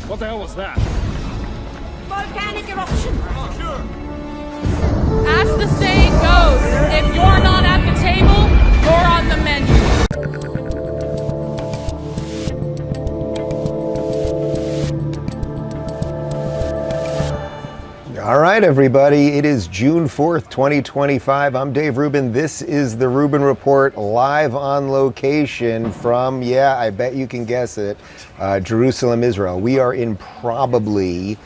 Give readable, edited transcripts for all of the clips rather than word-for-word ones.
What the hell was that? Volcanic eruption. As the saying goes, if you're not at the table, you're on the menu. All right, everybody. It is June 4th, 2025. I'm Dave Rubin. This is the Rubin Report, live on location from, yeah, I bet you can guess it, Jerusalem, Israel. We are in probably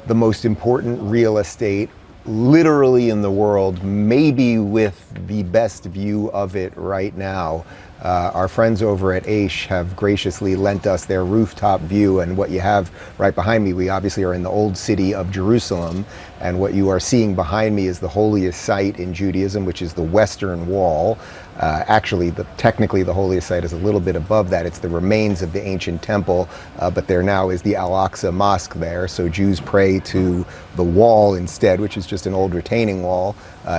the most important real estate literally in the world, maybe with the best view of it right now. Our friends over at Aish have graciously lent us their rooftop view, and what you have right behind me, we obviously are in the old city of Jerusalem, and what you are seeing behind me is the holiest site in Judaism, which is the Western Wall. Actually, technically the holiest site is a little bit above that. It's the remains of the ancient temple, but there now is the Al-Aqsa Mosque there, so Jews pray to the wall instead, which is just an old retaining wall.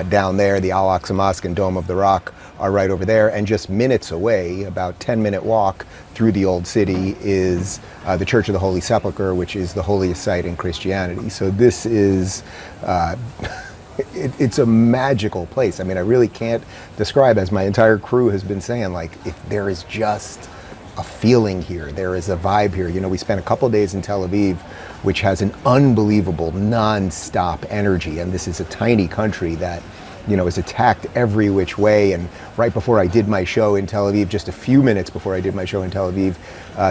Down there, the Al-Aqsa Mosque and Dome of the Rock are right over there, and just minutes away, about 10-minute walk through the old city, is the Church of the Holy Sepulchre, which is the holiest site in Christianity. So this is it's a magical place. I mean, I really can't describe, as my entire crew has been saying, like, if there is just a feeling here, there is a vibe here. You know, we spent a couple days in Tel Aviv, which has an unbelievable non-stop energy, and this is a tiny country that, you know, is attacked every which way. And right before I did my show in Tel Aviv, just a few minutes before I did my show in Tel Aviv,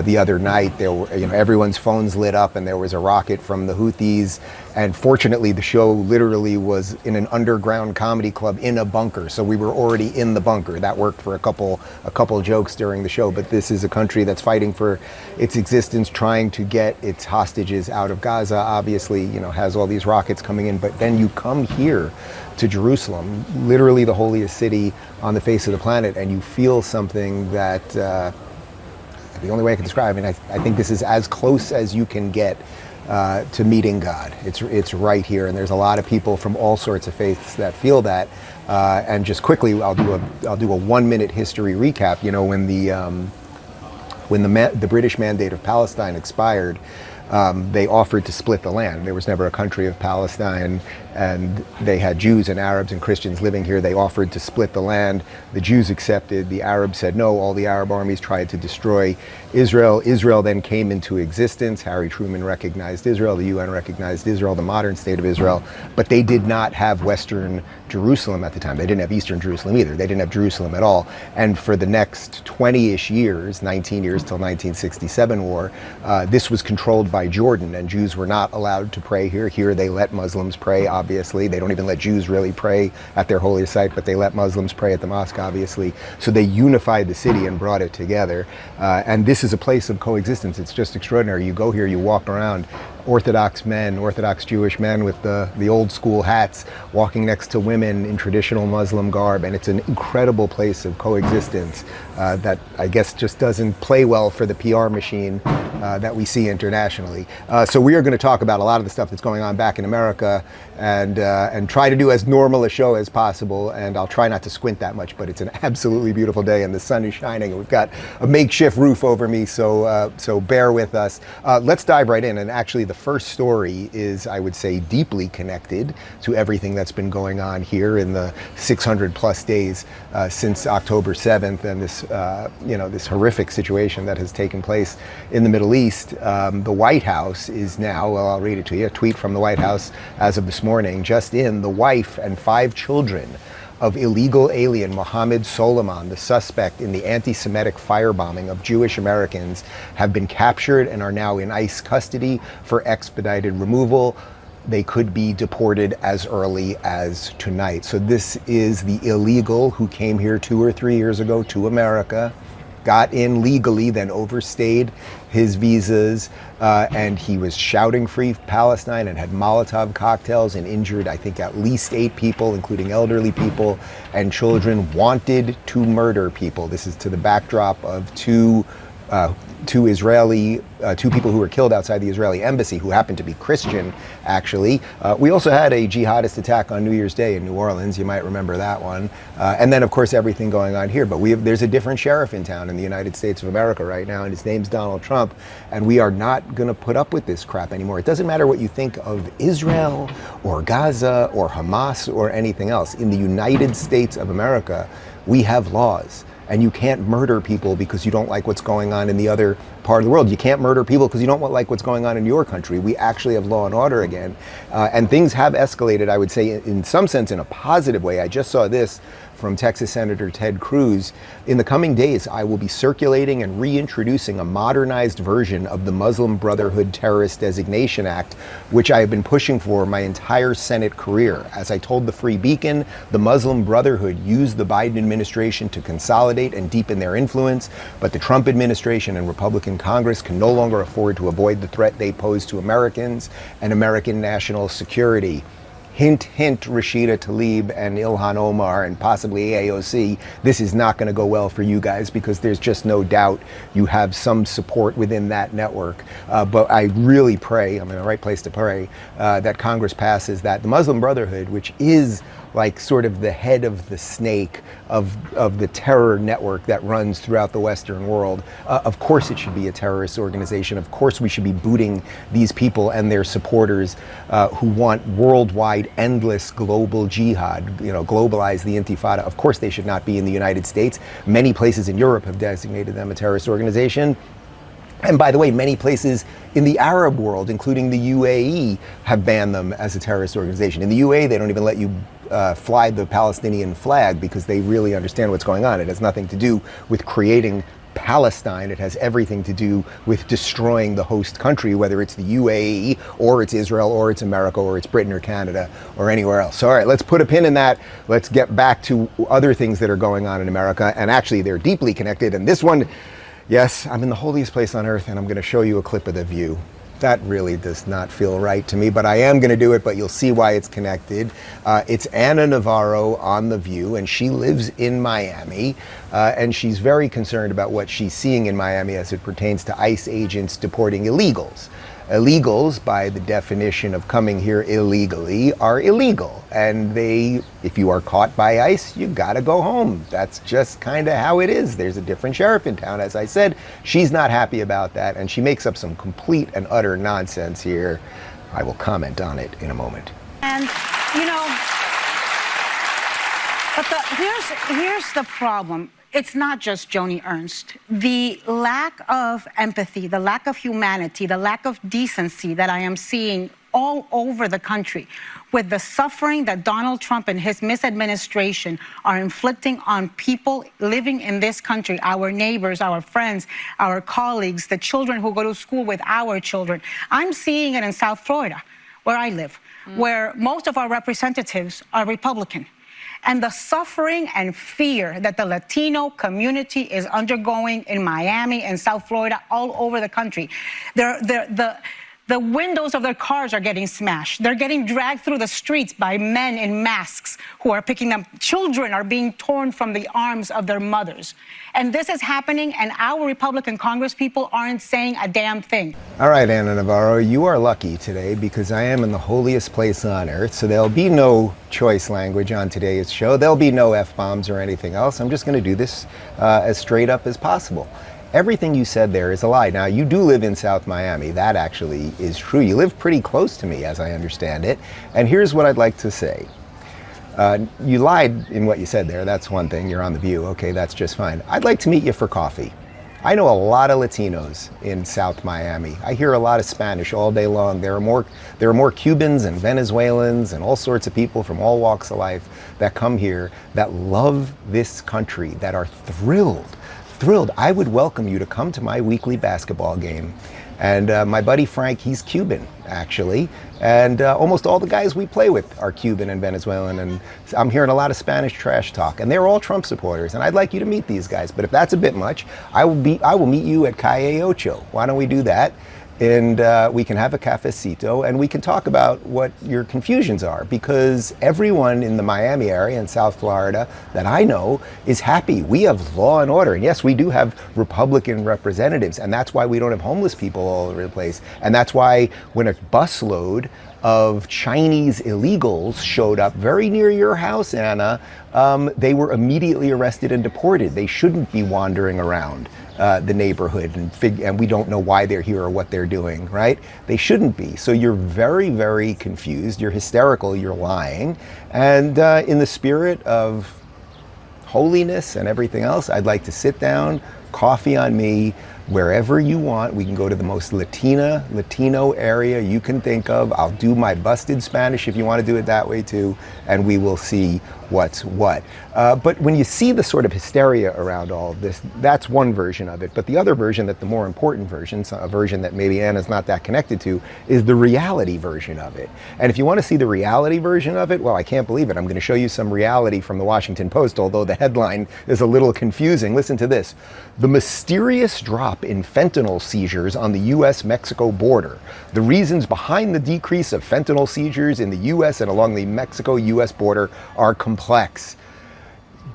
the other night, there were, you know, everyone's phones lit up, and there was a rocket from the Houthis. And fortunately, the show literally was in an underground comedy club in a bunker, so we were already in the bunker. That worked for a couple jokes during the show. But this is a country that's fighting for its existence, trying to get its hostages out of Gaza. Obviously, you know, has all these rockets coming in. But then you come here to Jerusalem, literally the holiest city on the face of the planet, and you feel something that the only way I can describe it, I think this is as close as you can get to meeting God. It's right here, and there's a lot of people from all sorts of faiths that feel that. And just quickly, I'll do a 1-minute history recap. You know, when the British Mandate of Palestine expired, they offered to split the land. There was never a country of Palestine, and they had Jews and Arabs and Christians living here. They offered to split the land. The Jews accepted. The Arabs said no. All the Arab armies tried to destroy Israel. Israel then came into existence. Harry Truman recognized Israel. The UN recognized Israel, the modern state of Israel. But they did not have Western Jerusalem at the time. They didn't have Eastern Jerusalem either. They didn't have Jerusalem at all. And for the next 20-ish years, 19 years till 1967 war, this was controlled by Jordan, and Jews were not allowed to pray here. Here they let Muslims pray, obviously. They don't even let Jews really pray at their holiest site, but they let Muslims pray at the mosque, obviously. So they unified the city and brought it together. And this is a place of coexistence. It's just extraordinary. You go here, you walk around, Orthodox men, Orthodox Jewish men with the old school hats, walking next to women in traditional Muslim garb, and it's an incredible place of coexistence that I guess just doesn't play well for the PR machine that we see internationally. So we are going to talk about a lot of the stuff that's going on back in America, and try to do as normal a show as possible, and I'll try not to squint that much, but it's an absolutely beautiful day, and the sun is shining, and we've got a makeshift roof over me, so bear with us. Let's dive right in, and actually the first story is, I would say, deeply connected to everything that's been going on here in the 600 plus days since October 7th, and this, this horrific situation that has taken place in the Middle East. The White House is now, well, I'll read it to you, a tweet from the White House as of this morning, just in, the wife and 5 children of illegal alien Mohammed Soliman, the suspect in the anti-Semitic firebombing of Jewish Americans, have been captured and are now in ICE custody for expedited removal. They could be deported as early as tonight. So this is the illegal who came here 2 or 3 years ago to America, got in legally, then overstayed his visas, and he was shouting Free Palestine and had Molotov cocktails and injured, I think, at least 8 people, including elderly people and children, wanted to murder people. This is to the backdrop of 2 two people who were killed outside the Israeli embassy who happened to be Christian, actually. We also had a jihadist attack on New Year's Day in New Orleans. You might remember that one. And then, of course, everything going on here. But there's a different sheriff in town in the United States of America right now, and his name's Donald Trump. And we are not going to put up with this crap anymore. It doesn't matter what you think of Israel or Gaza or Hamas or anything else. In the United States of America, we have laws. And you can't murder people because you don't like what's going on in the other part of the world. You can't murder people because you don't like what's going on in your country. We actually have law and order again. And things have escalated, I would say, in some sense, in a positive way. I just saw this from Texas Senator Ted Cruz. In the coming days, I will be circulating and reintroducing a modernized version of the Muslim Brotherhood Terrorist Designation Act, which I have been pushing for my entire Senate career. As I told the Free Beacon, the Muslim Brotherhood used the Biden administration to consolidate and deepen their influence, but the Trump administration and Republican Congress can no longer afford to avoid the threat they pose to Americans and American national security. Hint, hint, Rashida Tlaib and Ilhan Omar and possibly AOC, this is not going to go well for you guys because there's just no doubt you have some support within that network. But I really pray, I'm in the right place to pray, that Congress passes that. The Muslim Brotherhood, which is like sort of the head of the snake of the terror network that runs throughout the Western world. Of course it should be a terrorist organization. Of course we should be booting these people and their supporters who want worldwide, endless global jihad, globalize the intifada. Of course they should not be in the United States. Many places in Europe have designated them a terrorist organization. And by the way, many places in the Arab world, including the UAE, have banned them as a terrorist organization. In the UAE, they don't even let you fly the Palestinian flag because they really understand what's going on. It has nothing to do with creating Palestine. It has everything to do with destroying the host country, whether it's the UAE or it's Israel or it's America or it's Britain or Canada or anywhere else. So, all right, let's put a pin in that. Let's get back to other things that are going on in America. And actually, they're deeply connected. And this one, yes, I'm in the holiest place on earth, and I'm going to show you a clip of The View. That really does not feel right to me, but I am going to do it, but you'll see why it's connected. It's Anna Navarro on The View, and she lives in Miami, and she's very concerned about what she's seeing in Miami as it pertains to ICE agents deporting illegals. Illegals, by the definition of coming here illegally, are illegal. And if you are caught by ICE, you gotta go home. That's just kind of how it is. There's a different sheriff in town, as I said. She's not happy about that, and she makes up some complete and utter nonsense here. I will comment on it in a moment. And, but here's the problem. It's not just Joni Ernst. The lack of empathy, the lack of humanity, the lack of decency that I am seeing all over the country with the suffering that Donald Trump and his misadministration are inflicting on people living in this country, our neighbors, our friends, our colleagues, the children who go to school with our children. I'm seeing it in South Florida, where I live, where most of our representatives are Republican. And the suffering and fear that the Latino community is undergoing in Miami and South Florida, all over the country. The windows of their cars are getting smashed. They're getting dragged through the streets by men in masks who are picking them. Children are being torn from the arms of their mothers. And this is happening, and our Republican congresspeople aren't saying a damn thing. All right, Anna Navarro, you are lucky today because I am in the holiest place on earth, so there'll be no choice language on today's show. There'll be no F-bombs or anything else. I'm just going to do this as straight up as possible. Everything you said there is a lie. Now, you do live in South Miami. That actually is true. You live pretty close to me, as I understand it. And here's what I'd like to say. You lied in what you said there. That's one thing. You're on The View. Okay, that's just fine. I'd like to meet you for coffee. I know a lot of Latinos in South Miami. I hear a lot of Spanish all day long. There are more Cubans and Venezuelans and all sorts of people from all walks of life that come here that love this country, that are thrilled. I would welcome you to come to my weekly basketball game. And my buddy Frank, he's Cuban, actually. And almost all the guys we play with are Cuban and Venezuelan. And I'm hearing a lot of Spanish trash talk. And they're all Trump supporters. And I'd like you to meet these guys. But if that's a bit much, I will meet you at Calle Ocho. Why don't we do that? and we can have a cafecito and we can talk about what your confusions are, because everyone in the Miami area and South Florida that I know is happy. We have law and order, and yes, we do have Republican representatives, and that's why we don't have homeless people all over the place. And that's why when a busload of Chinese illegals showed up very near your house, Anna, they were immediately arrested and deported. They shouldn't be wandering around the neighborhood, and we don't know why they're here or what they're doing, right? They shouldn't be. So you're very, very confused. You're hysterical. You're lying. And in the spirit of holiness and everything else, I'd like to sit down, coffee on me, wherever you want. We can go to the most Latino area you can think of. I'll do my busted Spanish if you want to do it that way too, and we will see what's what. But when you see the sort of hysteria around all of this, that's one version of it. But the other version, that the more important version, a version that maybe Anna's not that connected to, is the reality version of it. And if you want to see the reality version of it, well, I can't believe it. I'm going to show you some reality from the Washington Post, although the headline is a little confusing. Listen to this. The mysterious drop in fentanyl seizures on the U.S.-Mexico border. The reasons behind the decrease of fentanyl seizures in the U.S. and along the Mexico-U.S. border are complex.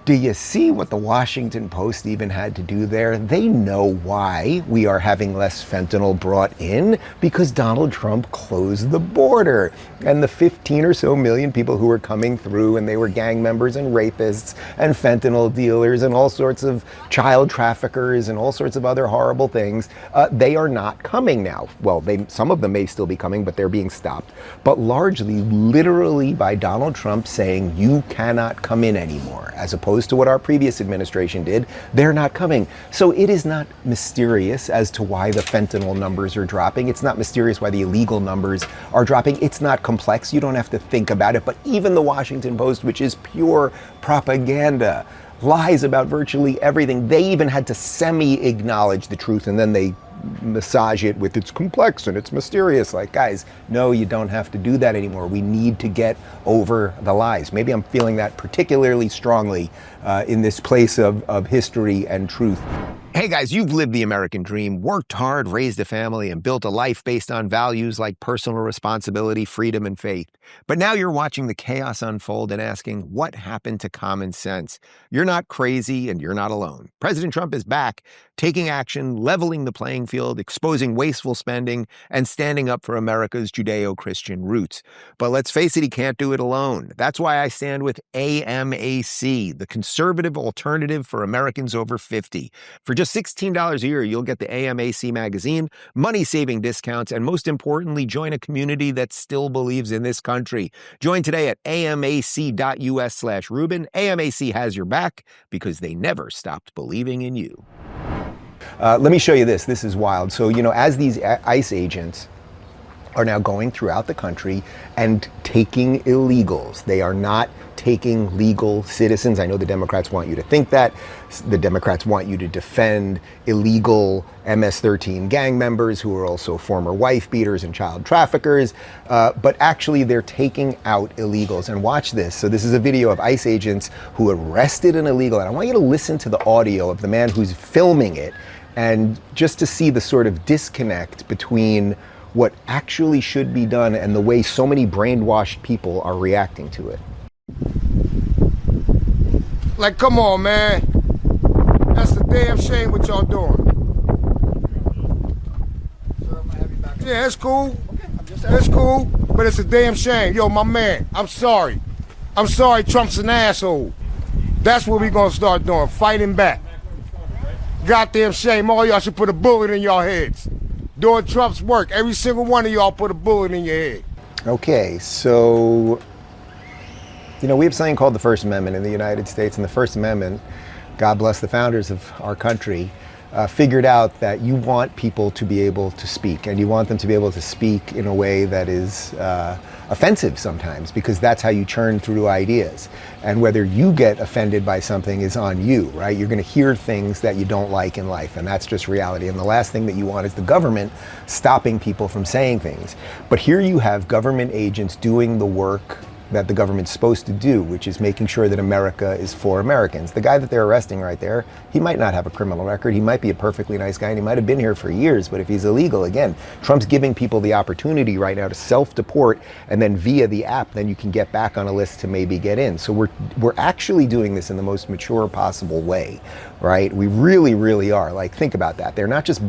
Do you see what the Washington Post even had to do there? They know why we are having less fentanyl brought in, because Donald Trump closed the border. And the 15 or so million people who were coming through, and they were gang members and rapists and fentanyl dealers and all sorts of child traffickers and all sorts of other horrible things, they are not coming now. Well, some of them may still be coming, but they're being stopped. But largely, literally by Donald Trump saying, you cannot come in anymore, as opposed to what our previous administration did. They're not coming. So it is not mysterious as to why the fentanyl numbers are dropping. It's not mysterious why the illegal numbers are dropping. It's not complex. You don't have to think about it. But even the Washington Post, which is pure propaganda, lies about virtually everything. They even had to semi-acknowledge the truth, and then they massage it with it's complex and it's mysterious. Like, guys, no, you don't have to do that anymore. We need to get over the lies. Maybe I'm feeling that particularly strongly in this place of history and truth. Hey guys, you've lived the American dream, worked hard, raised a family, and built a life based on values like personal responsibility, freedom, and faith. But now you're watching the chaos unfold and asking, what happened to common sense? You're not crazy, and you're not alone. President Trump is back, taking action, leveling the playing field, exposing wasteful spending, and standing up for America's Judeo-Christian roots. But let's face it, he can't do it alone. That's why I stand with AMAC, the conservative alternative for Americans over 50. For just $16 a year, you'll get the AMAC magazine, money-saving discounts, and most importantly, join a community that still believes in this country. Join today at amac.us/Rubin. AMAC has your back because they never stopped believing in you. Let me show you this. This is wild. So, as these ICE agents are now going throughout the country and taking illegals, they are not taking legal citizens. I know the Democrats want you to think that. The Democrats want you to defend illegal MS-13 gang members who are also former wife beaters and child traffickers. But actually, they're taking out illegals. And watch this. So this is a video of ICE agents who arrested an illegal. And I want you to listen to the audio of the man who's filming it, and just to see the sort of disconnect between what actually should be done and the way so many brainwashed people are reacting to it. Like, come on, man. That's a damn shame what y'all doing. Yeah, it's cool. It's cool, but it's a damn shame. Yo, my man, I'm sorry. I'm sorry Trump's an asshole. That's what we gonna start doing, fighting back. Goddamn shame. All y'all should put a bullet in y'all heads. Doing Trump's work. Every single one of y'all put a bullet in your head. Okay, so, we have something called the First Amendment in the United States, and the First Amendment, God bless the founders of our country, figured out that you want people to be able to speak, and you want them to be able to speak in a way that is offensive sometimes, because that's how you churn through ideas. And whether you get offended by something is on you, right? You're going to hear things that you don't like in life, and that's just reality. And the last thing that you want is the government stopping people from saying things. But here you have government agents doing the work that the government's supposed to do, which is making sure that America is for Americans. The guy that they're arresting right there, he might not have a criminal record. He might be a perfectly nice guy, and he might have been here for years, but if he's illegal, again, Trump's giving people the opportunity right now to self-deport, and then via the app, then you can get back on a list to maybe get in. So we're actually doing this in the most mature possible way, right? We really, really are. Like, think about that. They're not just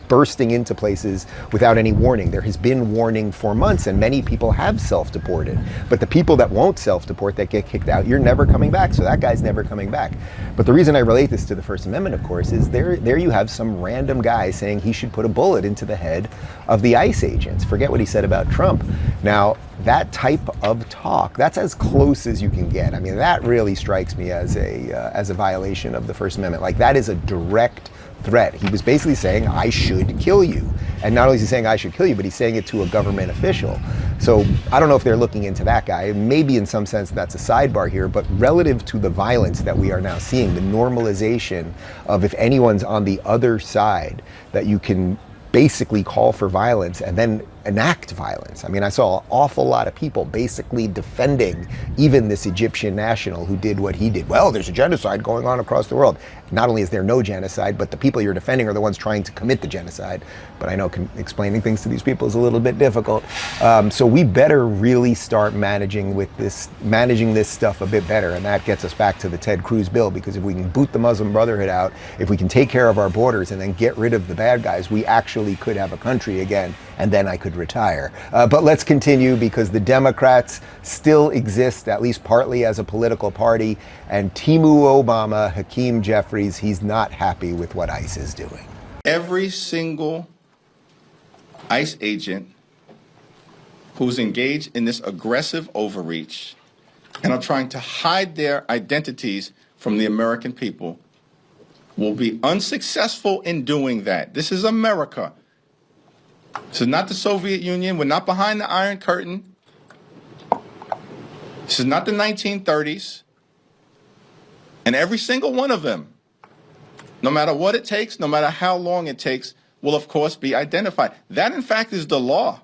bursting into places without any warning. There has been warning for months, and many people have self-deported. But the people that won't self-deport, that get kicked out, you're never coming back. So that guy's never coming back. But the reason I relate this to the First Amendment, of course, is there you have some random guy saying he should put a bullet into the head of the ICE agents. Forget what he said about Trump. Now, that type of talk, that's as close as you can get. I mean, that really strikes me as a violation of the First Amendment. Like, that is a direct threat. He was basically saying, I should kill you. And not only is he saying I should kill you, but he's saying it to a government official. So I don't know if they're looking into that guy. Maybe in some sense that's a sidebar here, but relative to the violence that we are now seeing, the normalization of, if anyone's on the other side, that you can basically call for violence and then enact violence. I mean, I saw an awful lot of people basically defending even this Egyptian national who did what he did. Well, there's a genocide going on across the world. Not only is there no genocide, but the people you're defending are the ones trying to commit the genocide. But I know explaining things to these people is a little bit difficult. So we better really start managing this stuff a bit better. And that gets us back to the Ted Cruz bill, because if we can boot the Muslim Brotherhood out, if we can take care of our borders and then get rid of the bad guys, we actually could have a country again. And then I could retire. But let's continue, because the Democrats still exist, at least partly, as a political party. And Timu Obama, Hakeem Jeffries, he's not happy with what ICE is doing. Every single ICE agent who's engaged in this aggressive overreach and are trying to hide their identities from the American people will be unsuccessful in doing that. This is America. This is not the Soviet Union. We're not behind the Iron Curtain. This is not the 1930s. And every single one of them, no matter what it takes, no matter how long it takes, will of course be identified. That, in fact, is the law.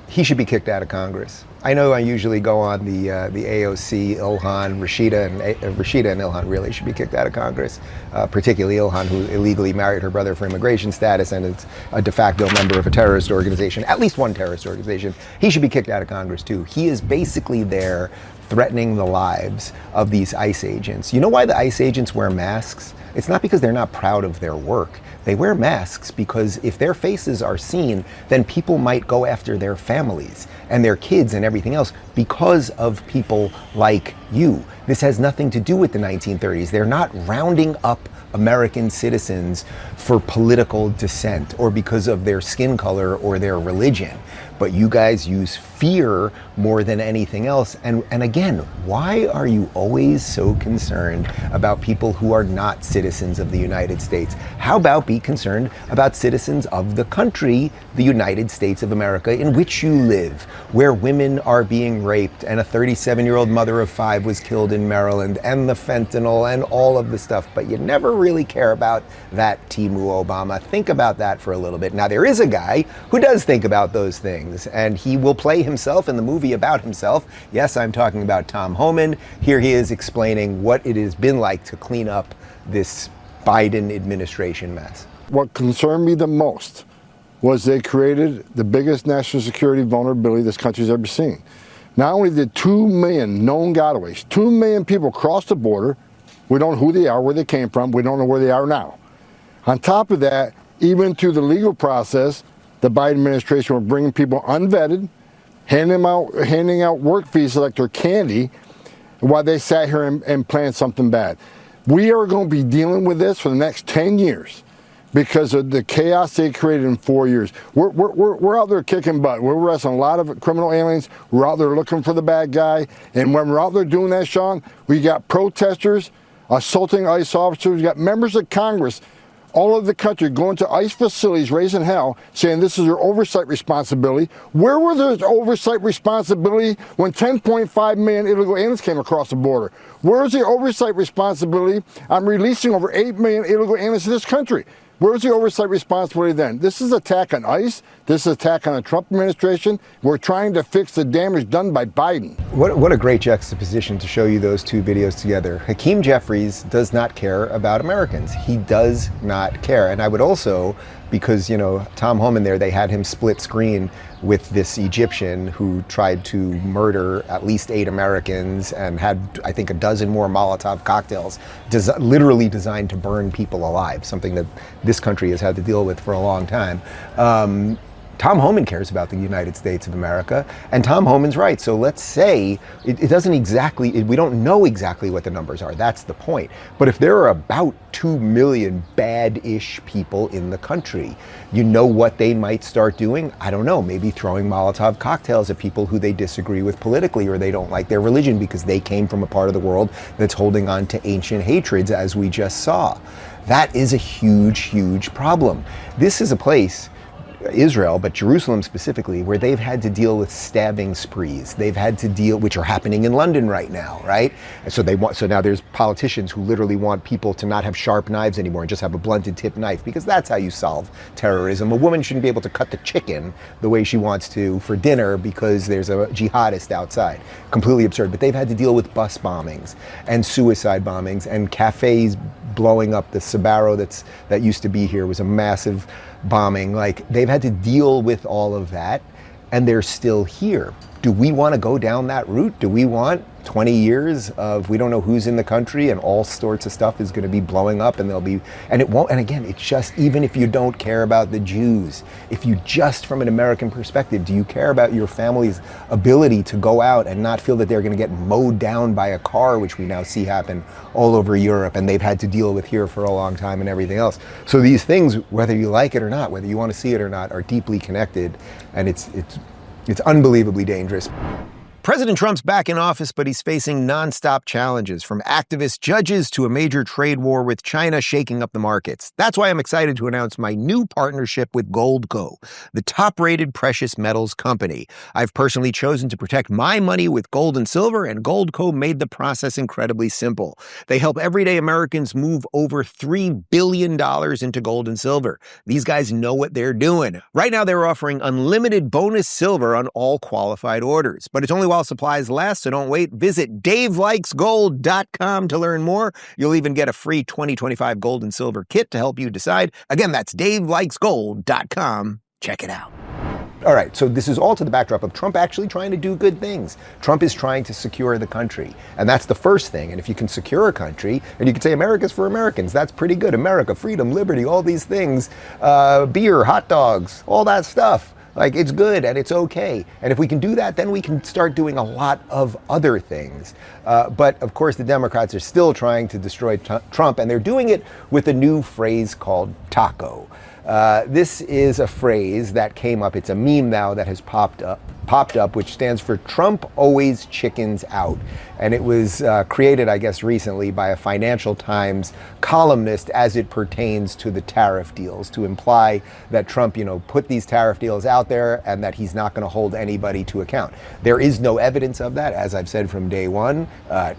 He should be kicked out of Congress. I know I usually go on the AOC, Ilhan, Rashida and Ilhan really should be kicked out of Congress, particularly Ilhan, who illegally married her brother for immigration status and is a de facto member of a terrorist organization, at least one terrorist organization. He should be kicked out of Congress too. He is basically there threatening the lives of these ICE agents. You know why the ICE agents wear masks? It's not because they're not proud of their work. They wear masks because if their faces are seen, then people might go after their families and their kids and everything else because of people like you. This has nothing to do with the 1930s. They're not rounding up American citizens for political dissent or because of their skin color or their religion. But you guys use fear more than anything else. And again, why are you always so concerned about people who are not citizens of the United States? How about be concerned about citizens of the country, the United States of America, in which you live, where women are being raped and a 37-year-old mother of 5 was killed in Maryland, and the fentanyl and all of the stuff. But you never really care about that, Timu Obama. Think about that for a little bit. Now, there is a guy who does think about those things, and he will play himself in the movie about himself. Yes, I'm talking about Tom Homan. Here he is explaining what it has been like to clean up this Biden administration mess. What concerned me the most was they created the biggest national security vulnerability this country's ever seen. Not only did 2 million known gotaways, 2 million people cross the border, we don't know who they are, where they came from, we don't know where they are now. On top of that, even through the legal process, the Biden administration were bringing people unvetted, handing out work visas like they're candy, while they sat here and planned something bad. We are going to be dealing with this for the next 10 years because of the chaos they created in 4 years. We're out there kicking butt. We're arresting a lot of criminal aliens. We're out there looking for the bad guy. And when we're out there doing that, Sean, we got protesters assaulting ICE officers. We got members of Congress all over the country going to ICE facilities, raising hell, saying this is their oversight responsibility. Where were their oversight responsibility when 10.5 million illegal aliens came across the border? Where's the oversight responsibility on releasing over 8 million illegal aliens to this country? Where's the oversight responsibility then? This is an attack on ICE. This is an attack on the Trump administration. We're trying to fix the damage done by Biden. What a great juxtaposition to show you those two videos together. Hakeem Jeffries does not care about Americans. He does not care. And I would also, because, you know, Tom Homan there, they had him split screen with this Egyptian who tried to murder at least 8 Americans and had, I think, a dozen more Molotov cocktails literally designed to burn people alive, something that this country has had to deal with for a long time. Tom Homan cares about the United States of America, and Tom Homan's right. So let's say it doesn't exactly, we don't know exactly what the numbers are. That's the point. But if there are about 2 million bad-ish people in the country, you know what they might start doing? I don't know, maybe throwing Molotov cocktails at people who they disagree with politically or they don't like their religion because they came from a part of the world that's holding on to ancient hatreds, as we just saw. That is a huge, huge problem. This is a place, Israel, but Jerusalem specifically, where they've had to deal with stabbing sprees. They've had to deal, which are happening in London right now, right? And so now there's politicians who literally want people to not have sharp knives anymore and just have a blunted tip knife, because that's how you solve terrorism. A woman shouldn't be able to cut the chicken the way she wants to for dinner because there's a jihadist outside. Completely absurd. But they've had to deal with bus bombings and suicide bombings and cafes blowing up. The Sbarro that used to be here was a massive bombing. Like, they've had to deal with all of that, and they're still here. Do we want to go down that route? Do we want 20 years of we don't know who's in the country and all sorts of stuff is going to be blowing up, and it won't, and again, it's just, even if you don't care about the Jews, if you just, from an American perspective, do you care about your family's ability to go out and not feel that they're going to get mowed down by a car, which we now see happen all over Europe and they've had to deal with here for a long time and everything else. So these things, whether you like it or not, whether you want to see it or not, are deeply connected, and it's unbelievably dangerous. President Trump's back in office, but he's facing nonstop challenges, from activist judges to a major trade war with China shaking up the markets. That's why I'm excited to announce my new partnership with Goldco, the top-rated precious metals company. I've personally chosen to protect my money with gold and silver, and Goldco made the process incredibly simple. They help everyday Americans move over $3 billion into gold and silver. These guys know what they're doing. Right now, they're offering unlimited bonus silver on all qualified orders, but it's only while supplies last, so don't wait. Visit DaveLikesGold.com to learn more. You'll even get a free 2025 gold and silver kit to help you decide. Again, that's DaveLikesGold.com. Check it out. All right, so this is all to the backdrop of Trump actually trying to do good things. Trump is trying to secure the country, and that's the first thing. And if you can secure a country, and you can say America's for Americans, that's pretty good. America, freedom, liberty, all these things, beer, hot dogs, all that stuff. Like, it's good and it's okay. And if we can do that, then we can start doing a lot of other things. But of course, the Democrats are still trying to destroy Trump, and they're doing it with a new phrase called taco. This is a phrase that came up. It's a meme now that has popped up, which stands for Trump always chickens out. And it was created, I guess, recently by a Financial Times columnist as it pertains to the tariff deals, to imply that Trump, put these tariff deals out there and that he's not going to hold anybody to account. There is no evidence of that. As I've said from day one,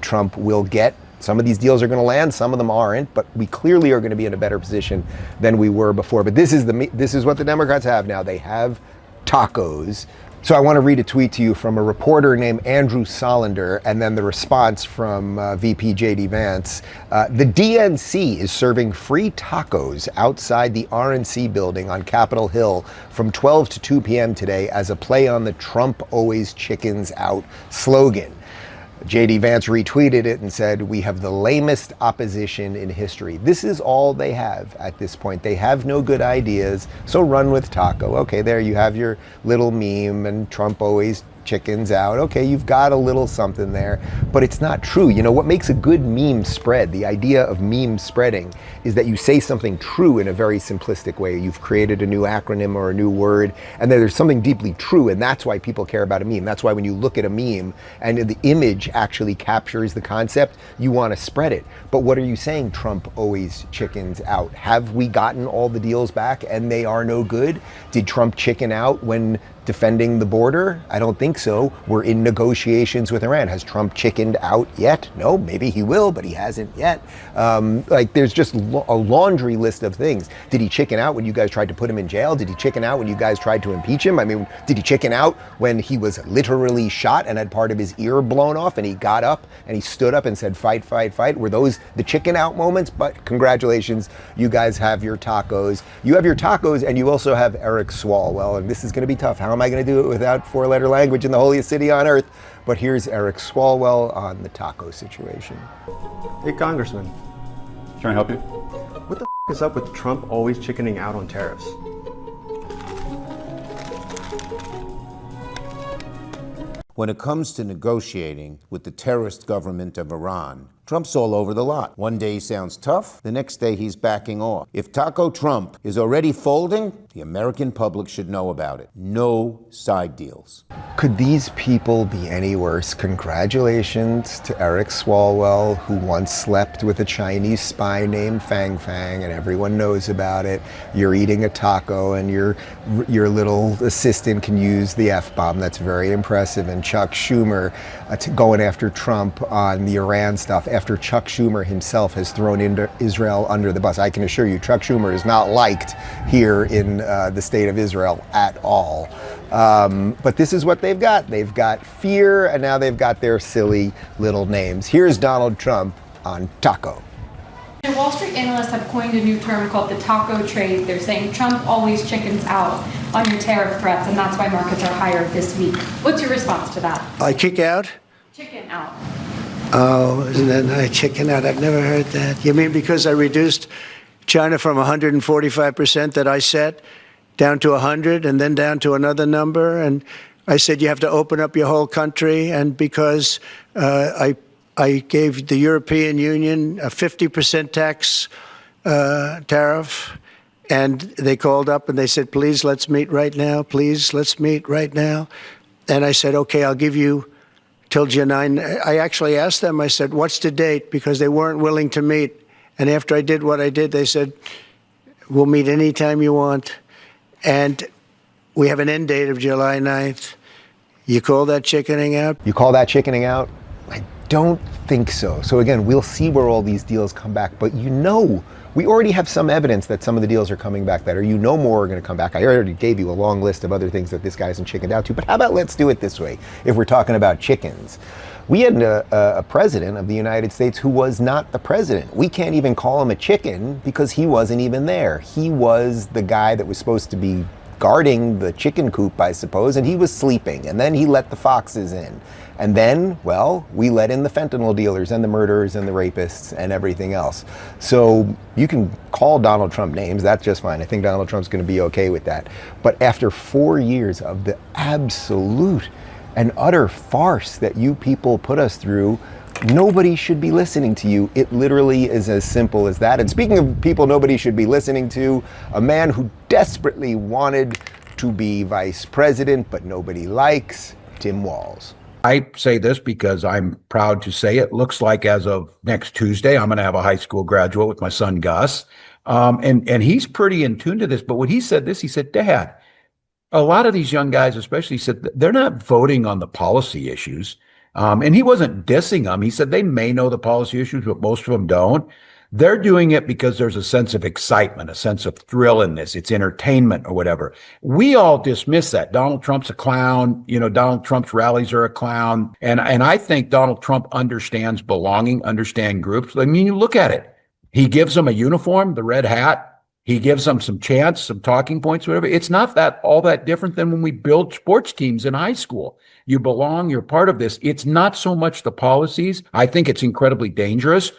Trump will get some of these deals are going to land, some of them aren't, but we clearly are going to be in a better position than we were before. But this is what the Democrats have now. They have tacos. So I want to read a tweet to you from a reporter named Andrew Solander, and then the response from VP JD Vance. The DNC is serving free tacos outside the RNC building on Capitol Hill from 12 to 2 p.m. today as a play on the Trump always chickens out slogan. JD Vance retweeted it and said, "We have the lamest opposition in history." This is all they have at this point. They have no good ideas, so run with taco. Okay, there you have your little meme, and Trump always chickens out. Okay, you've got a little something there, but it's not true. What makes a good meme spread, the idea of meme spreading, is that you say something true in a very simplistic way. You've created a new acronym or a new word, and then there's something deeply true, and that's why people care about a meme. That's why when you look at a meme and the image actually captures the concept, you want to spread it. But what are you saying? Trump always chickens out. Have we gotten all the deals back and they are no good? Did Trump chicken out when defending the border? I don't think so. We're in negotiations with Iran. Has Trump chickened out yet? No, maybe he will, but he hasn't yet. Like, there's just a laundry list of things. Did he chicken out when you guys tried to put him in jail? Did he chicken out when you guys tried to impeach him? I mean, did he chicken out when he was literally shot and had part of his ear blown off and he got up and he stood up and said, fight, fight, fight? Were those the chicken out moments? But congratulations, you guys have your tacos. You have your tacos and you also have Eric Swalwell, and this is going to be tough. How am I going to do it without four-letter language in the holiest city on earth? But here's Eric Swalwell on the taco situation. Hey, Congressman. Trying to help you? What the is up with Trump always chickening out on tariffs? When it comes to negotiating with the terrorist government of Iran, Trump's all over the lot. One day he sounds tough, the next day he's backing off. If Taco Trump is already folding, the American public should know about it. No side deals. Could these people be any worse? Congratulations to Eric Swalwell, who once slept with a Chinese spy named Fang Fang, and everyone knows about it. You're eating a taco and your little assistant can use the F-bomb. That's very impressive. And Chuck Schumer going after Trump on the Iran stuff after Chuck Schumer himself has thrown Israel under the bus. I can assure you, Chuck Schumer is not liked here in the state of Israel at all. But this is what they've got. They've got fear, and now they've got their silly little names. Here's Donald Trump on taco. Wall Street analysts have coined a new term called the taco trade. They're saying Trump always chickens out on your tariff threats, and that's why markets are higher this week. What's your response to that? I kick out? Chicken out. Oh, isn't that nice? Chicken out. I've never heard that. You mean because I reduced China from 145% that I set down to 100 and then down to another number? And I said you have to open up your whole country. And because I gave the European Union a 50% tax tariff, and they called up and they said, please, let's meet right now. Please, let's meet right now. And I said, okay, I'll give you till July 9. I actually asked them, I said, what's the date? Because they weren't willing to meet. And after I did what I did, they said, we'll meet anytime you want. And we have an end date of July 9th. You call that chickening out? You call that chickening out? I don't think so. So again, we'll see where all these deals come back. But you know, we already have some evidence that some of the deals are coming back better. You know more are going to come back. I already gave you a long list of other things that this guy hasn't chickened out to. But how about let's do it this way, if we're talking about chickens. We had a president of the United States who was not the president. We can't even call him a chicken because he wasn't even there. He was the guy that was supposed to be guarding the chicken coop, I suppose, and he was sleeping. And then he let the foxes in. And then, well, we let in the fentanyl dealers and the murderers and the rapists and everything else. So you can call Donald Trump names, that's just fine. I think Donald Trump's going to be okay with that. But after 4 years of the absolute and utter farce that you people put us through, nobody should be listening to you. It literally is as simple as that. And speaking of people nobody should be listening to, a man who desperately wanted to be vice president but nobody likes, Tim Walz. I say this because I'm proud to say it looks like as of next Tuesday, I'm going to have a high school graduate with my son, Gus. And he's pretty in tune to this. But when he said this, he said, Dad, a lot of these young guys, especially, said they're not voting on the policy issues. And he wasn't dissing them. He said they may know the policy issues, but most of them don't. They're doing it because there's a sense of excitement, a sense of thrill in this. It's entertainment or whatever. We all dismiss that. Donald Trump's a clown. You know, Donald Trump's rallies are a clown. And I think Donald Trump understands belonging, understand groups. I mean, you look at it. He gives them a uniform, the red hat. He gives them some chants, some talking points, whatever. It's not that all that different than when we build sports teams in high school. You belong, you're part of this. It's not so much the policies. I think it's incredibly dangerous.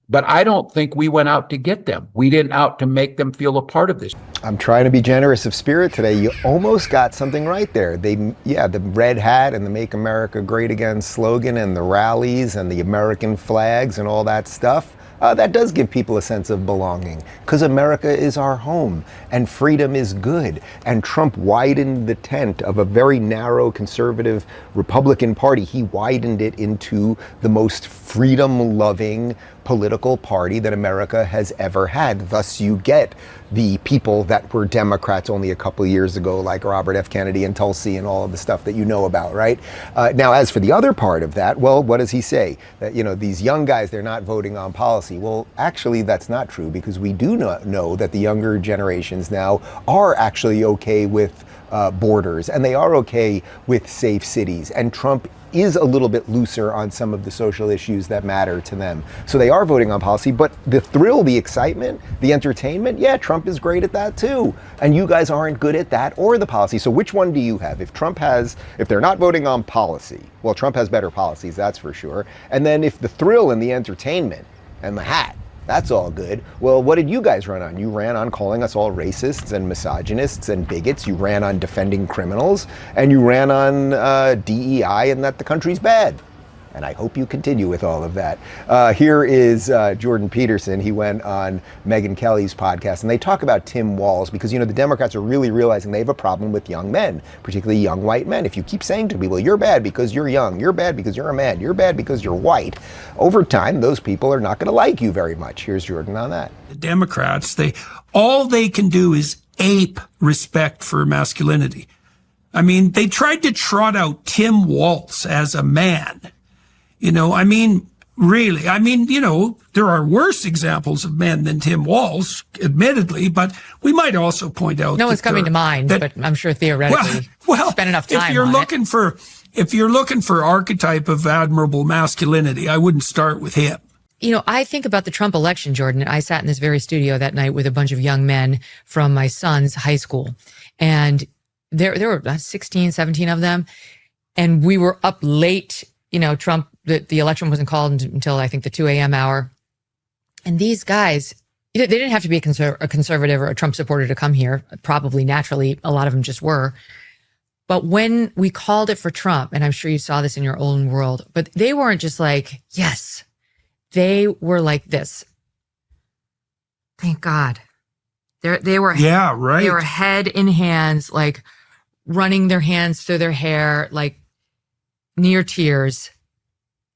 But I don't think we went out to get them. We didn't out to make them feel a part of this. I'm trying to be generous of spirit today. You almost got something right there. The red hat and the Make America Great Again slogan and the rallies and the American flags and all that stuff. That does give people a sense of belonging because America is our home and freedom is good. And Trump widened the tent of a very narrow conservative Republican Party. He widened it into the most freedom-loving, political party that America has ever had. Thus, you get the people that were Democrats only a couple of years ago, like Robert F. Kennedy and Tulsi and all of the stuff that you know about, right? Now, as for the other part of that, well, what does he say? That, you know, these young guys, they're not voting on policy. Well, actually, that's not true, because we do not know that the younger generations now are actually okay with borders, and they are okay with safe cities. And Trump is a little bit looser on some of the social issues that matter to them. So they are voting on policy, but the thrill, the excitement, the entertainment, yeah, Trump is great at that too. And you guys aren't good at that or the policy. So which one do you have? If they're not voting on policy, well, Trump has better policies, that's for sure. And then if the thrill and the entertainment and the hat, that's all good. Well, what did you guys run on? You ran on calling us all racists and misogynists and bigots. You ran on defending criminals, and you ran on DEI and that the country's bad. And I hope you continue with all of that. Here is Jordan Peterson. He went on Megyn Kelly's podcast, and they talk about Tim Walz, because, you know, the Democrats are really realizing they have a problem with young men, particularly young white men. If you keep saying to people, you're bad because you're young, you're bad because you're a man, you're bad because you're white, over time, those people are not going to like you very much. Here's Jordan on that. The Democrats, all they can do is ape respect for masculinity. I mean, they tried to trot out Tim Walz as a man. You know, I mean, really, you know, there are worse examples of men than Tim Walz, admittedly, but we might also point out. No one's coming to mind, but I'm sure theoretically, spend enough time if you're looking for archetype of admirable masculinity, I wouldn't start with him. You know, I think about the Trump election, Jordan. I sat in this very studio that night with a bunch of young men from my son's high school, and there were 16, 17 of them, and we were up late. You know, Trump, the election wasn't called until I think the 2 a.m. hour. And these guys, you know, they didn't have to be a conservative or a Trump supporter to come here. Probably naturally, a lot of them just were. But when we called it for Trump, and I'm sure you saw this in your own world, but they weren't just like, yes, they were like this. Thank God. They were, yeah, right. They were head in hands, like running their hands through their hair, like near tears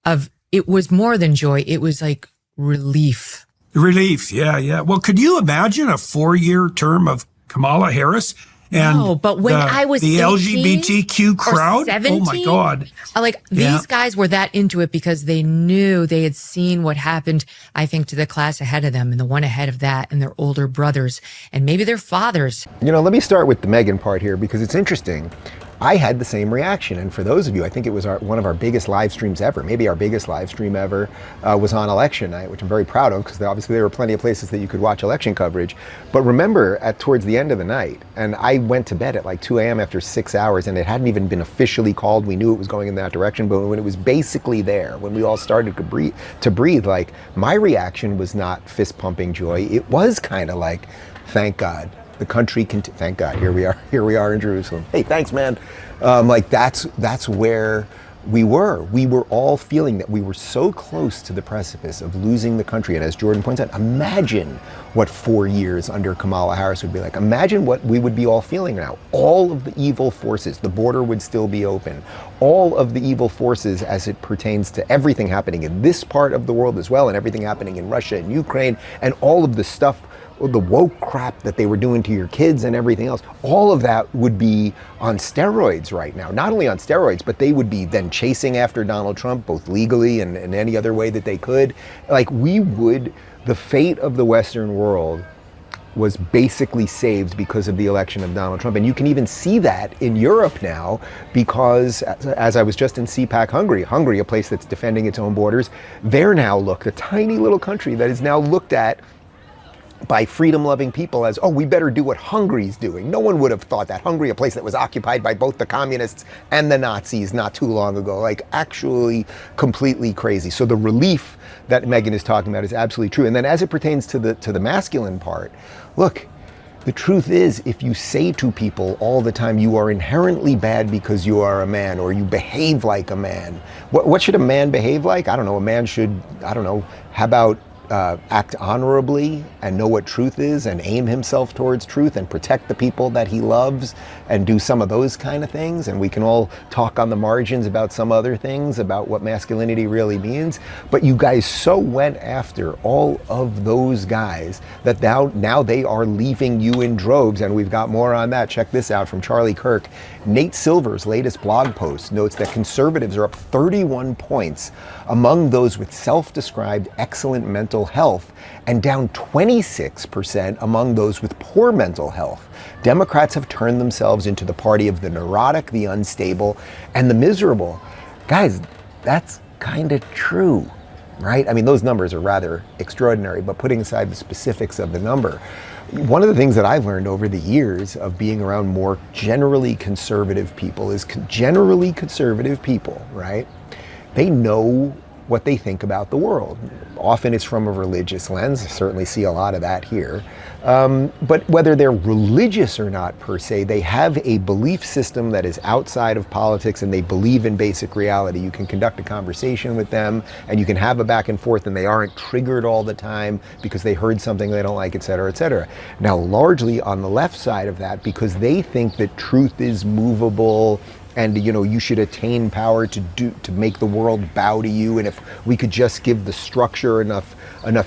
of, it was more than joy. It was like relief. Relief. Yeah. Well, could you imagine a 4-year term of Kamala Harris? And no, but when I was the LGBTQ crowd, 17, oh my God. These guys were that into it because they knew, they had seen what happened, I think, to the class ahead of them and the one ahead of that and their older brothers and maybe their fathers. You know, let me start with the Megyn part here, because it's interesting. I had the same reaction, and for those of you, I think it was one of our biggest live streams ever, maybe our biggest live stream ever, was on election night, which I'm very proud of, because obviously there were plenty of places that you could watch election coverage. But remember, towards the end of the night, and I went to bed at like 2 a.m. after 6 hours, and it hadn't even been officially called. We knew it was going in that direction, but when it was basically there, when we all started to breathe, like, my reaction was not fist pumping joy. It was kind of like, thank God. The country can, thank God, here we are in Jerusalem. Hey, thanks, man. Like, that's where we were. We were all feeling that we were so close to the precipice of losing the country. And as Jordan points out, imagine what 4 years under Kamala Harris would be like. Imagine what we would be all feeling now. All of the evil forces, the border would still be open. All of the evil forces as it pertains to everything happening in this part of the world as well, and everything happening in Russia and Ukraine, and all of the stuff, the woke crap that they were doing to your kids and everything else, all of that would be on steroids right now. Not only on steroids, but they would be then chasing after Donald Trump, both legally and in any other way that they could. Like, the fate of the Western world was basically saved because of the election of Donald Trump. And you can even see that in Europe now, because as I was just in CPAC Hungary, a place that's defending its own borders, they're now the tiny little country that is now looked at by freedom-loving people as, oh, we better do what Hungary's doing. No one would have thought that. Hungary, a place that was occupied by both the communists and the Nazis not too long ago, like, actually completely crazy. So the relief that Megyn is talking about is absolutely true. And then as it pertains to the masculine part, look, the truth is, if you say to people all the time, you are inherently bad because you are a man, or you behave like a man, what should a man behave like? I don't know. A man should, how about act honorably and know what truth is and aim himself towards truth and protect the people that he loves and do some of those kind of things. And we can all talk on the margins about some other things about what masculinity really means. But you guys so went after all of those guys that now they are leaving you in droves. And we've got more on that. Check this out from Charlie Kirk. Nate Silver's latest blog post notes that conservatives are up 31 points among those with self-described excellent mental health and down 26% among those with poor mental health. Democrats have turned themselves into the party of the neurotic, the unstable, and the miserable. Guys, that's kind of true, right? I mean, those numbers are rather extraordinary, but putting aside the specifics of the number, one of the things that I've learned over the years of being around more generally conservative people is generally conservative people, right? They know what they think about the world. Often it's from a religious lens. I certainly see a lot of that here. But whether they're religious or not per se, they have a belief system that is outside of politics and they believe in basic reality. You can conduct a conversation with them and you can have a back and forth and they aren't triggered all the time because they heard something they don't like, et cetera, et cetera. Now, largely on the left side of that, because they think that truth is movable and you should attain power to make the world bow to you, and if we could just give the structure enough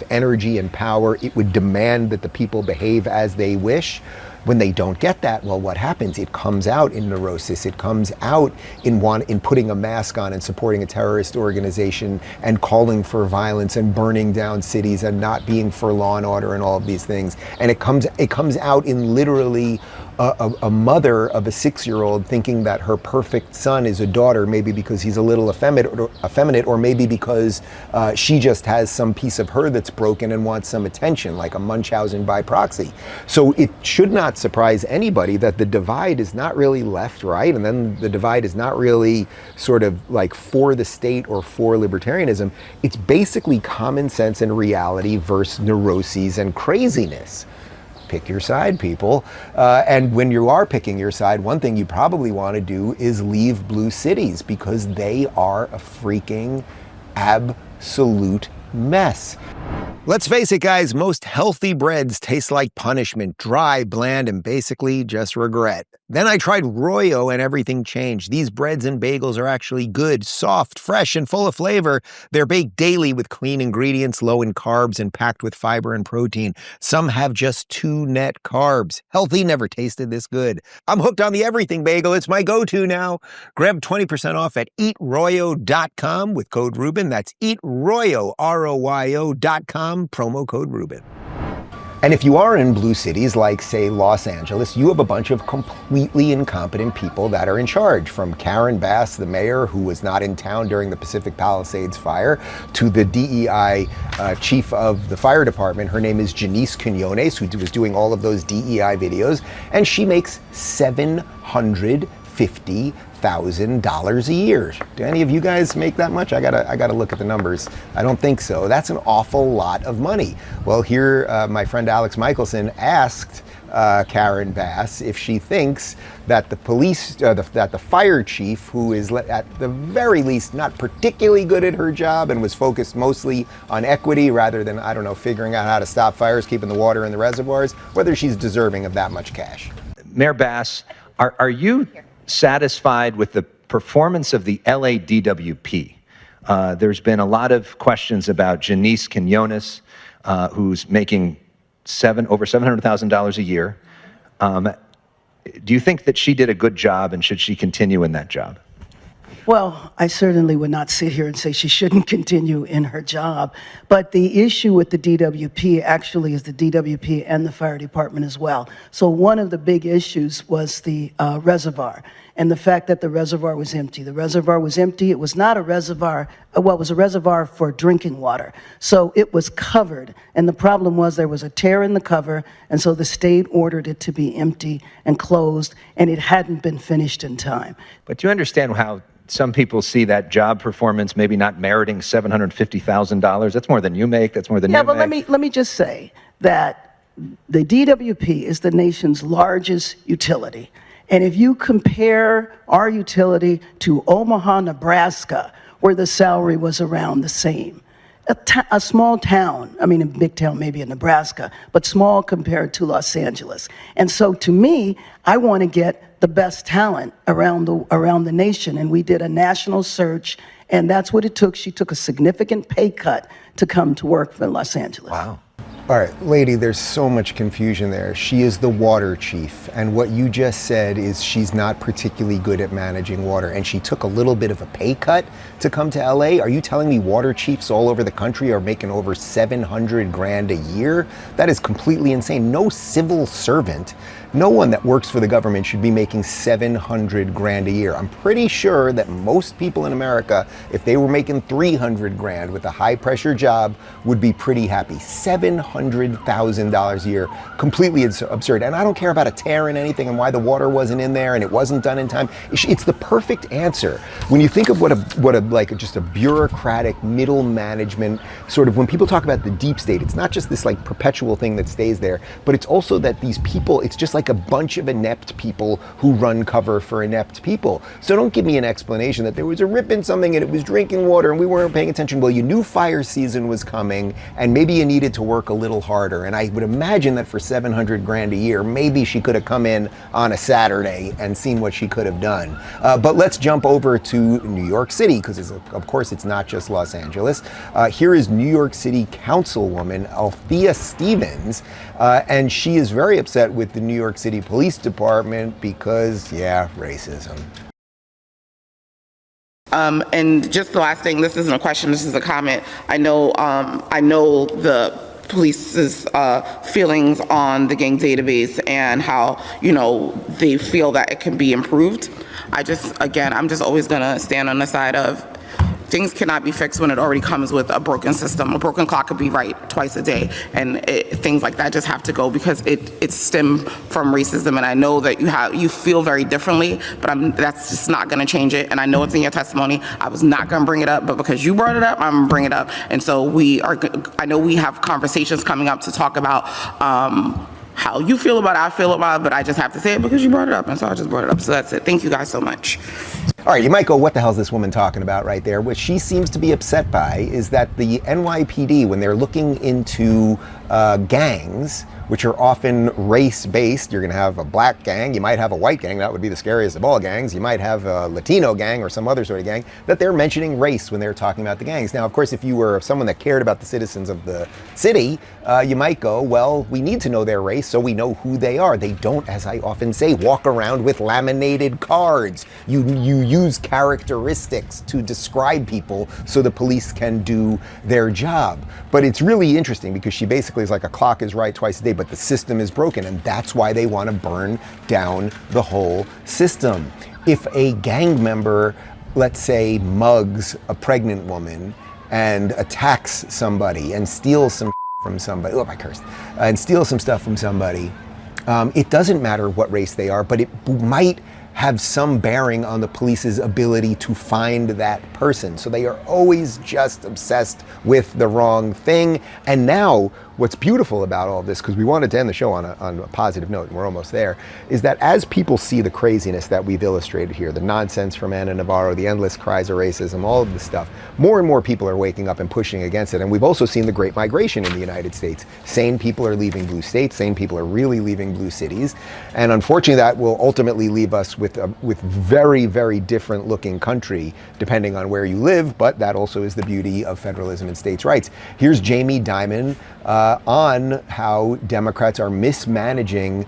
energy and power, it would demand that the people behave as they wish. When they don't get that, well, what happens? It comes out in neurosis. It comes out in putting a mask on and supporting a terrorist organization and calling for violence and burning down cities and not being for law and order and all of these things. And it comes out in literally a mother of a 6-year-old thinking that her perfect son is a daughter, maybe because he's a little effeminate, or maybe because she just has some piece of her that's broken and wants some attention, like a Munchausen by proxy. So it should not surprise anybody that the divide is not really left-right, and then the divide is not really sort of like for the state or for libertarianism. It's basically common sense and reality versus neuroses and craziness. Pick your side, people. And when you are picking your side, one thing you probably want to do is leave blue cities because they are a freaking absolute mess. Let's face it, guys, most healthy breads taste like punishment, dry, bland, and basically just regret. Then I tried Royo and everything changed. These breads and bagels are actually good, soft, fresh, and full of flavor. They're baked daily with clean ingredients, low in carbs, and packed with fiber and protein. Some have just 2 net carbs. Healthy never tasted this good. I'm hooked on the everything bagel. It's my go-to now. Grab 20% off at eatroyo.com with code Rubin. That's eatroyo, ROYO.com, promo code Rubin. And if you are in blue cities like, say, Los Angeles, you have a bunch of completely incompetent people that are in charge, from Karen Bass, the mayor, who was not in town during the Pacific Palisades fire, to the DEI chief of the fire department. Her name is Janice Quinones, who was doing all of those DEI videos, and she makes $750,000 a year. Do any of you guys make that much? I gotta look at the numbers. I don't think so. That's an awful lot of money. Well, here my friend Alex Michelson asked Karen Bass if she thinks that the police, that the fire chief, who is at the very least not particularly good at her job and was focused mostly on equity rather than, I don't know, figuring out how to stop fires, keeping the water in the reservoirs, whether she's deserving of that much cash. Mayor Bass, are you satisfied with the performance of the LA DWP? There's been a lot of questions about Janice Quinones, who's making over $700,000 a year. Do you think that she did a good job, and should she continue in that job? Well, I certainly would not sit here and say she shouldn't continue in her job. But the issue with the DWP actually is the DWP and the fire department as well. So one of the big issues was the reservoir and the fact that the reservoir was empty. The reservoir was empty. It was not a reservoir, well, it was a reservoir for drinking water. So it was covered. And the problem was there was a tear in the cover. And so the state ordered it to be empty and closed, and it hadn't been finished in time. But do you understand how some people see that job performance maybe not meriting $750,000? That's more than you make. That's more than you make. Yeah, but let me just say that the DWP is the nation's largest utility. And if you compare our utility to Omaha, Nebraska, where the salary was around the same, a small town. I mean, a big town maybe in Nebraska, but small compared to Los Angeles. And so to me, I want to get the best talent around the nation. And we did a national search, and that's what it took. She took a significant pay cut to come to work for Los Angeles. Wow. All right, lady, there's so much confusion there. She is the water chief, and what you just said is she's not particularly good at managing water, and she took a little bit of a pay cut to come to LA? Are you telling me water chiefs all over the country are making over $700,000 a year? That is completely insane. No civil servant, no one that works for the government should be making $700,000 a year. I'm pretty sure that most people in America, if they were making $300,000 with a high pressure job, would be pretty happy. $700,000 a year, completely absurd. And I don't care about a tear in anything and why the water wasn't in there and it wasn't done in time. It's the perfect answer. When you think of what a just a bureaucratic middle management sort of, when people talk about the deep state, it's not just this like perpetual thing that stays there, but it's also that these people, it's just like a bunch of inept people who run cover for inept people. So don't give me an explanation that there was a rip in something and it was drinking water and we weren't paying attention. Well, you knew fire season was coming and maybe you needed to work a little harder. And I would imagine that for $700,000 a year, maybe she could have come in on a Saturday and seen what she could have done. But let's jump over to New York City, because of course it's not just Los Angeles. Here is New York City Councilwoman Althea Stevens, and she is very upset with the New York City Police Department because, yeah, racism. And just the last thing, this isn't a question, this is a comment. I know the police's feelings on the gang database and how, they feel that it can be improved. I'm just always gonna stand on the side of things cannot be fixed when it already comes with a broken system. A broken clock could be right twice a day, and things like that just have to go because it stems from racism. And I know that you feel very differently, but that's just not going to change it. And I know it's in your testimony. I was not going to bring it up, but because you brought it up, I'm gonna bring it up. And so I know we have conversations coming up to talk about how you feel about it, I feel about it, but I just have to say it because you brought it up, and so I just brought it up. So that's it. Thank you guys so much. All right, you might go, what the hell is this woman talking about right there? What she seems to be upset by is that the NYPD, when they're looking into gangs, which are often race-based, you're gonna have a black gang, you might have a white gang, that would be the scariest of all gangs, you might have a Latino gang or some other sort of gang, that they're mentioning race when they're talking about the gangs. Now, of course, if you were someone that cared about the citizens of the city, you might go, well, we need to know their race so we know who they are. They don't, as I often say, walk around with laminated cards. You use characteristics to describe people so the police can do their job. But it's really interesting because she basically is like, a clock is right twice a day, but the system is broken, and that's why they want to burn down the whole system. If a gang member, let's say, mugs a pregnant woman and attacks somebody and steals some from somebody, oh, I cursed, and steals some stuff from somebody, it doesn't matter what race they are, but it might have some bearing on the police's ability to find that person. So they are always just obsessed with the wrong thing. And now, what's beautiful about all of this, because we wanted to end the show on a positive note, and we're almost there, is that as people see the craziness that we've illustrated here, the nonsense from Anna Navarro, the endless cries of racism, all of this stuff, more and more people are waking up and pushing against it. And we've also seen the Great Migration in the United States. Sane people are leaving blue states, sane people are really leaving blue cities. And unfortunately, that will ultimately leave us with very, very different looking country, depending on where you live, but that also is the beauty of federalism and states' rights. Here's Jamie Dimon on how Democrats are mismanaging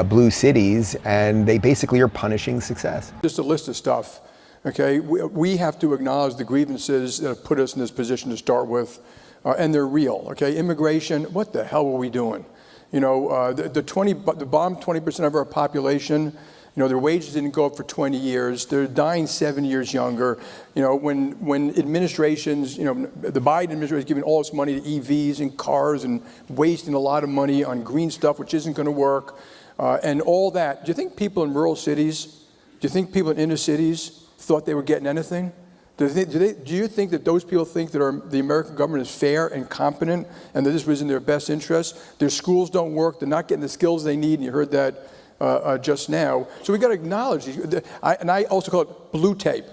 blue cities, and they basically are punishing success. Just a list of stuff, okay? We have to acknowledge the grievances that have put us in this position to start with, and they're real, okay? Immigration, what the hell were we doing? The bottom 20% of our population, their wages didn't go up for 20 years. They're dying 7 years younger. When administrations, the Biden administration is giving all this money to EVs and cars and wasting a lot of money on green stuff, which isn't going to work, and all that. Do you think people in rural cities, do you think people in inner cities thought they were getting anything? Do you think that those people think that the American government is fair and competent and that this was in their best interest? Their schools don't work. They're not getting the skills they need, and you heard that just now. So we got to acknowledge these. And I also call it blue tape,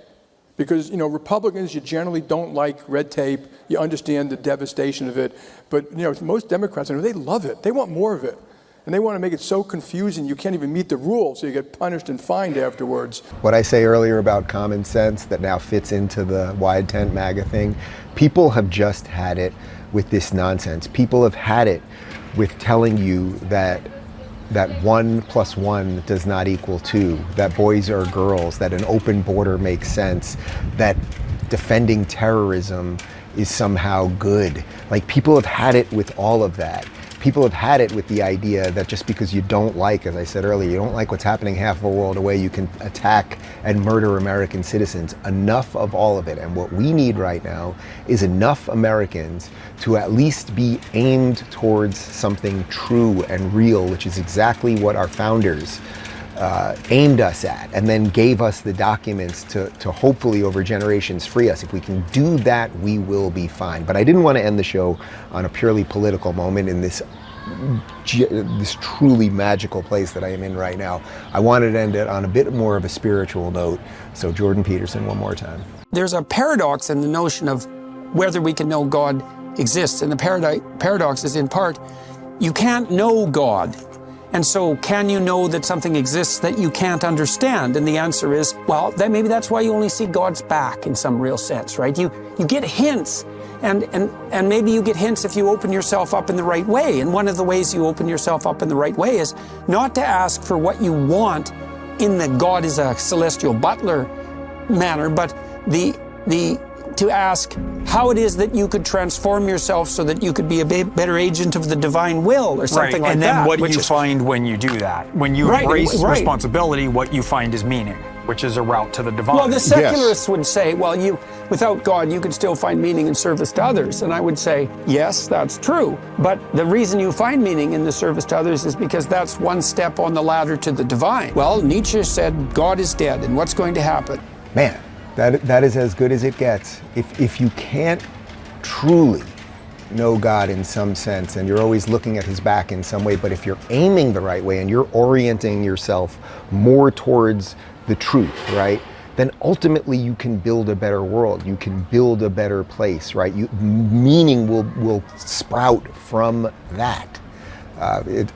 Because, you know, Republicans, you generally don't like red tape. You understand the devastation of it. But, you know, most Democrats, I know, they love it. They want more of it. And they want to make it so confusing you can't even meet the rules, so you get punished and fined afterwards. What I say earlier about common sense that now fits into the wide tent MAGA thing, people have just had it with this nonsense. People have had it with telling you that 1 + 1 does not equal 2, that boys are girls, that an open border makes sense, that defending terrorism is somehow good. Like, people have had it with all of that. People have had it with the idea that just because you don't like, as I said earlier, you don't like what's happening half a world away, you can attack and murder American citizens. Enough of all of it. And what we need right now is enough Americans to at least be aimed towards something true and real, which is exactly what our founders aimed us at, and then gave us the documents to hopefully over generations free us. If we can do that, we will be fine. But I didn't want to end the show on a purely political moment in this truly magical place that I am in right now. I wanted to end it on a bit more of a spiritual note. So Jordan Peterson, one more time. There's a paradox in the notion of whether we can know God exists. And the paradox is, in part, you can't know God. And so, can you know that something exists that you can't understand? And the answer is, well, maybe that's why you only see God's back in some real sense, right? You get hints, and maybe you get hints if you open yourself up in the right way. And one of the ways you open yourself up in the right way is not to ask for what you want in the God is a celestial butler manner, but to ask how it is that you could transform yourself so that you could be a better agent of the divine will or something like that. And then what do you find when you do that? When you embrace responsibility, what you find is meaning, which is a route to the divine. Well, the secularists would say, well, without God, you could still find meaning in service to others. And I would say, yes, that's true. But the reason you find meaning in the service to others is because that's one step on the ladder to the divine. Well, Nietzsche said, God is dead, and what's going to happen? Man. That is as good as it gets. If you can't truly know God in some sense, and you're always looking at his back in some way, but if you're aiming the right way and you're orienting yourself more towards the truth, right, then ultimately you can build a better world. You can build a better place, right? Meaning will sprout from that.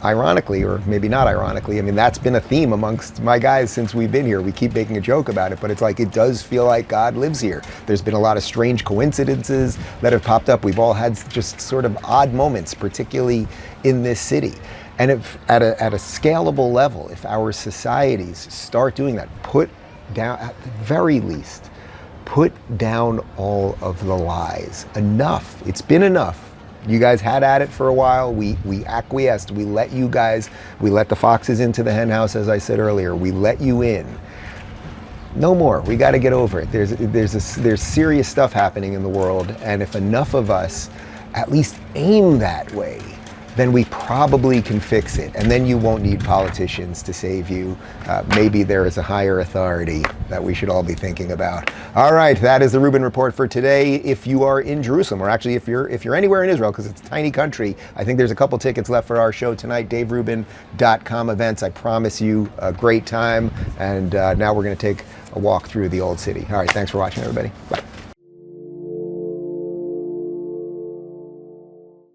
Ironically, or maybe not ironically, I mean, that's been a theme amongst my guys since we've been here. We keep making a joke about it, but it's like, it does feel like God lives here. There's been a lot of strange coincidences that have popped up. We've all had just sort of odd moments, particularly in this city. And if at a scalable level, if our societies start doing that, put down, at the very least, put down all of the lies. Enough. It's been enough. You guys had at it for a while. We acquiesced. We let the foxes into the hen house, as I said earlier. We let you in. No more. We got to get over it. There's serious stuff happening in the world, and if enough of us at least aim that way, then we probably can fix it. And then you won't need politicians to save you. Maybe there is a higher authority that we should all be thinking about. All right, that is the Rubin Report for today. If you are in Jerusalem, or actually if you're anywhere in Israel, because it's a tiny country, I think there's a couple tickets left for our show tonight, daverubin.com events. I promise you a great time. And now we're gonna take a walk through the old city. All right, thanks for watching, everybody. Bye.